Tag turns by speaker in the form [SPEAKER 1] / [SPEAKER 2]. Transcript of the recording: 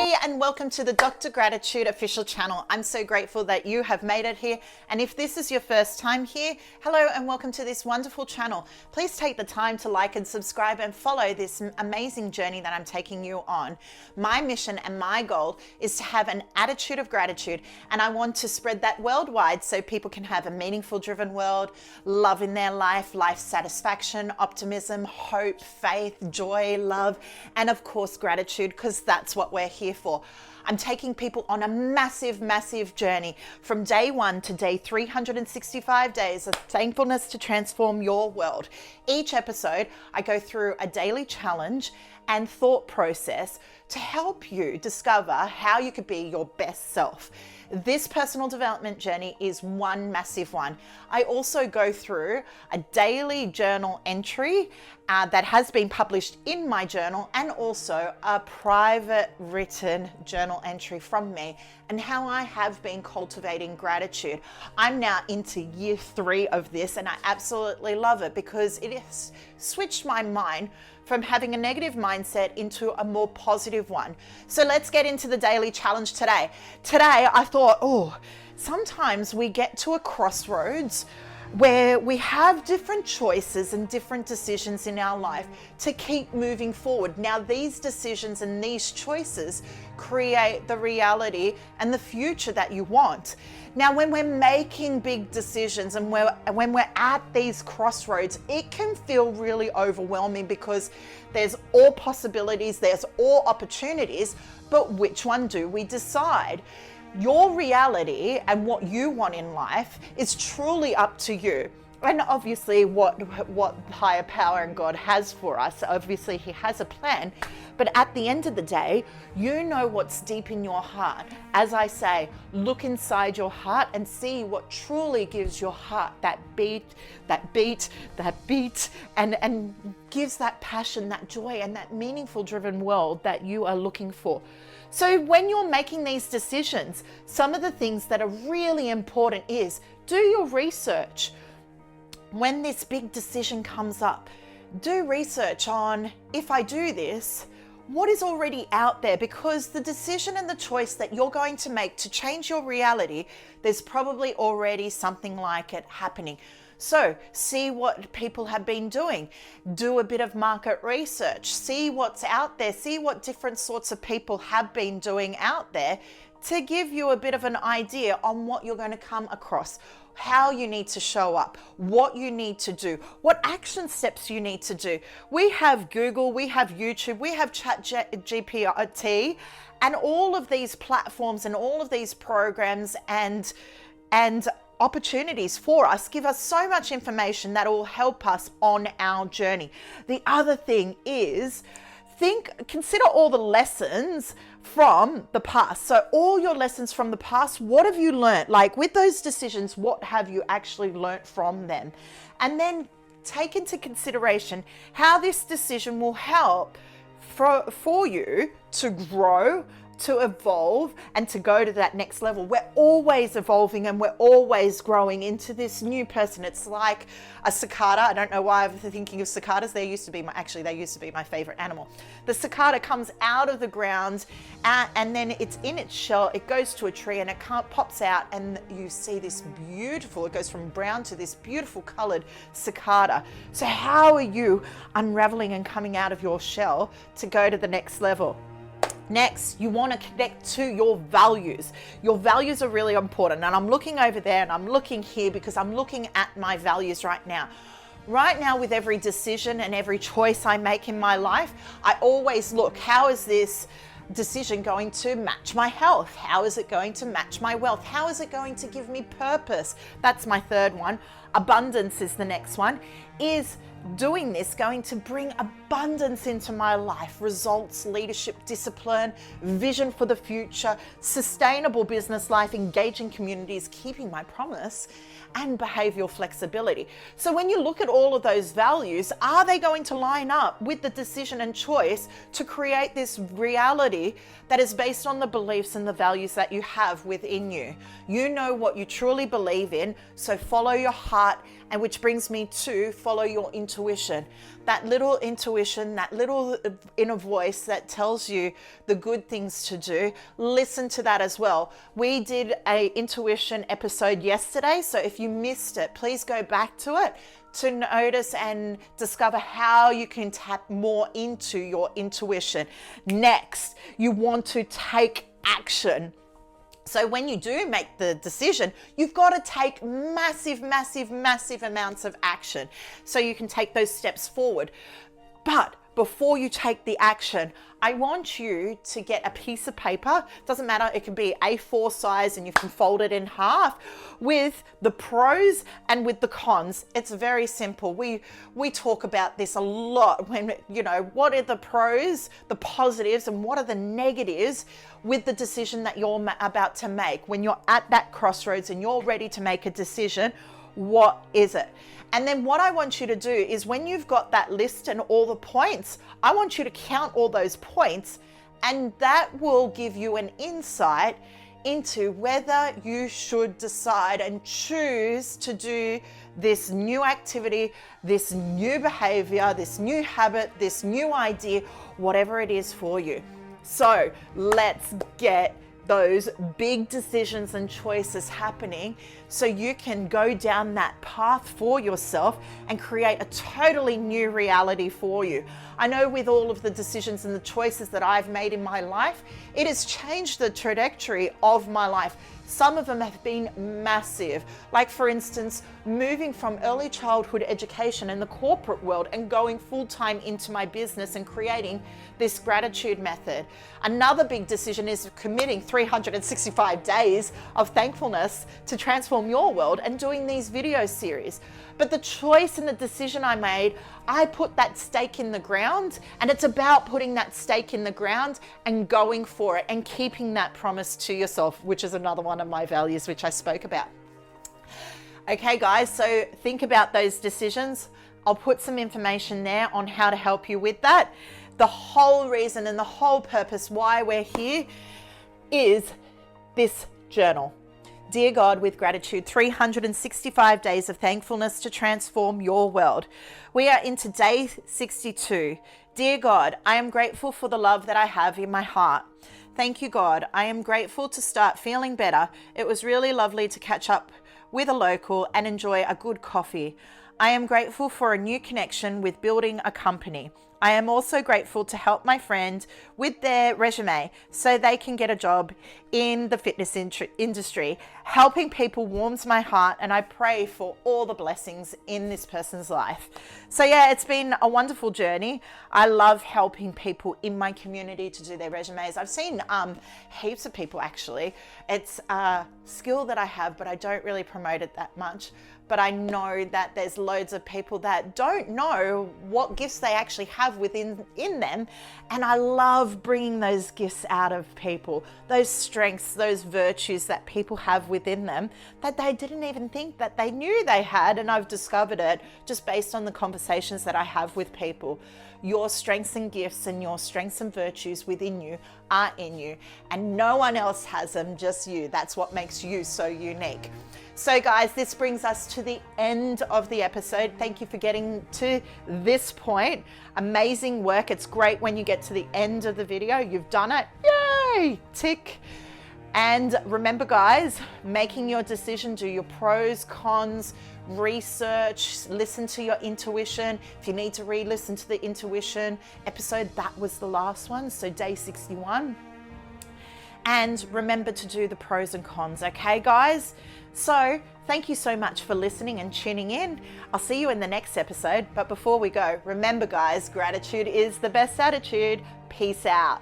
[SPEAKER 1] Hey, and welcome to the Dr. Gratitude official channel. I'm so grateful that you have made it here. And if this is your first time here, hello and welcome to this wonderful channel. Please take the time to like and subscribe and follow this amazing journey that I'm taking you on. My mission and my goal is to have an attitude of gratitude, and I want to spread that worldwide so people can have a meaningful driven world, love in their life, life satisfaction, optimism, hope, faith, joy, love, and of course gratitude, because that's what we're here for. I'm taking people on a massive, massive journey from day 1 to day 365 days of thankfulness to transform your world. Each episode, I go through a daily challenge and thought process to help you discover how you could be your best self. This personal development journey is one massive one. I also go through a daily journal entry that has been published in my journal, and also a private written journal entry from me and how I have been cultivating gratitude. I'm now into year 3 of this, and I absolutely love it because it has switched my mind from having a negative mindset into a more positive one. So let's get into the daily challenge today. Today, I thought, sometimes we get to a crossroads where we have different choices and different decisions in our life to keep moving forward. Now, these decisions and these choices create the reality and the future that you want. Now, when we're making big decisions and when we're at these crossroads, it can feel really overwhelming because there's all possibilities, there's all opportunities, but which one do we decide? Your reality and what you want in life is truly up to you. And obviously what higher power and God has for us, obviously he has a plan, but at the end of the day, you know what's deep in your heart. As I say, look inside your heart and see what truly gives your heart that beat, and gives that passion, that joy, and that meaningful driven world that you are looking for. So when you're making these decisions, some of the things that are really important is do your research. When this big decision comes up, do research on, if I do this, what is already out there? Because the decision and the choice that you're going to make to change your reality, there's probably already something like it happening. So see what people have been doing, do a bit of market research, see what's out there, see what different sorts of people have been doing out there to give you a bit of an idea on what you're going to come across, how you need to show up, what you need to do, what action steps you need to do. We have Google, we have YouTube, we have ChatGPT, and all of these platforms and all of these programs and opportunities for us give us so much information that will help us on our journey. The other thing is consider all the lessons from the past. So all your lessons from the past, what have you learned? Like with those decisions, what have you actually learned from them? And then take into consideration how this decision will help for you to grow, to evolve, and to go to that next level. We're always evolving and we're always growing into this new person. It's like a cicada. I don't know why I'm thinking of cicadas. They used to be my favorite animal. The cicada comes out of the ground and then it's in its shell. It goes to a tree and it pops out, and you see this beautiful, it goes from brown to this beautiful colored cicada. So how are you unraveling and coming out of your shell to go to the next level? Next, you want to connect to your values. Your values are really important. And I'm looking over there and I'm looking here because I'm looking at my values right now. Right now, with every decision and every choice I make in my life, I always look, how is this decision going to match my health? How is it going to match my wealth? How is it going to give me purpose? That's my third one. Abundance is the next one. Is doing this going to bring abundance into my life? Results, leadership, discipline, vision for the future, sustainable business life, engaging communities, keeping my promise, and behavioral flexibility. So when you look at all of those values, are they going to line up with the decision and choice to create this reality that is based on the beliefs and the values that you have within you? You know what you truly believe in, so follow your heart, and which brings me to follow your intuition. that little intuition, that little inner voice that tells you the good things to do, listen to that as well. We did a intuition episode yesterday, so if you missed it, please go back to it to notice and discover how you can tap more into your intuition. Next, you want to take action. So when you do make the decision, you've got to take massive, massive, massive amounts of action so you can take those steps forward. But before you take the action, I want you to get a piece of paper. Doesn't matter, it can be A4 size and you can fold it in half, with the pros and with the cons. It's very simple. We talk about this a lot when, what are the pros, the positives, and what are the negatives with the decision that you're about to make. When you're at that crossroads and you're ready to make a decision, what is it? And then what I want you to do is, when you've got that list and all the points, I want you to count all those points, and that will give you an insight into whether you should decide and choose to do this new activity, this new behavior, this new habit, this new idea, whatever it is for you. So let's get those big decisions and choices happening so you can go down that path for yourself and create a totally new reality for you. I know with all of the decisions and the choices that I've made in my life, it has changed the trajectory of my life. Some of them have been massive. Like, for instance, moving from early childhood education in the corporate world and going full-time into my business and creating this gratitude method. Another big decision is committing 365 days of thankfulness to transform your world and doing these video series. But the choice and the decision I made, I put that stake in the ground, and it's about putting that stake in the ground and going for it and keeping that promise to yourself, which is another one of my values, which I spoke about. Okay, guys, so think about those decisions. I'll put some information there on how to help you with that. The whole reason and the whole purpose why we're here is this journal. Dear God, with gratitude, 365 days of thankfulness to transform your world. We are into day 62. Dear God, I am grateful for the love that I have in my heart. Thank you, God. I am grateful to start feeling better. It was really lovely to catch up with a local and enjoy a good coffee. I am grateful for a new connection with building a company. I am also grateful to help my friend with their resume so they can get a job in the fitness industry. Helping people warms my heart, and I pray for all the blessings in this person's life. So yeah, it's been a wonderful journey. I love helping people in my community to do their resumes. I've seen heaps of people actually. It's a skill that I have, but I don't really promote it that much. But I know that there's loads of people that don't know what gifts they actually have within them. And I love bringing those gifts out of people, those strengths, those virtues that people have within them that they didn't even think that they knew they had. And I've discovered it just based on the conversations that I have with people. Your strengths and gifts and your strengths and virtues within you are in you, and no one else has them, just you. That's what makes you so unique. So guys, this brings us to the end of the episode. Thank you for getting to this point. Amazing work. It's great when you get to the end of the video. You've done it. Yay! Tick. And remember, guys, making your decision, do your pros, cons, research, listen to your intuition. If you need to re-listen to the intuition episode, that was the last one, so day 61. And remember to do the pros and cons, okay, guys? So thank you so much for listening and tuning in. I'll see you in the next episode. But before we go, remember, guys, gratitude is the best attitude. Peace out.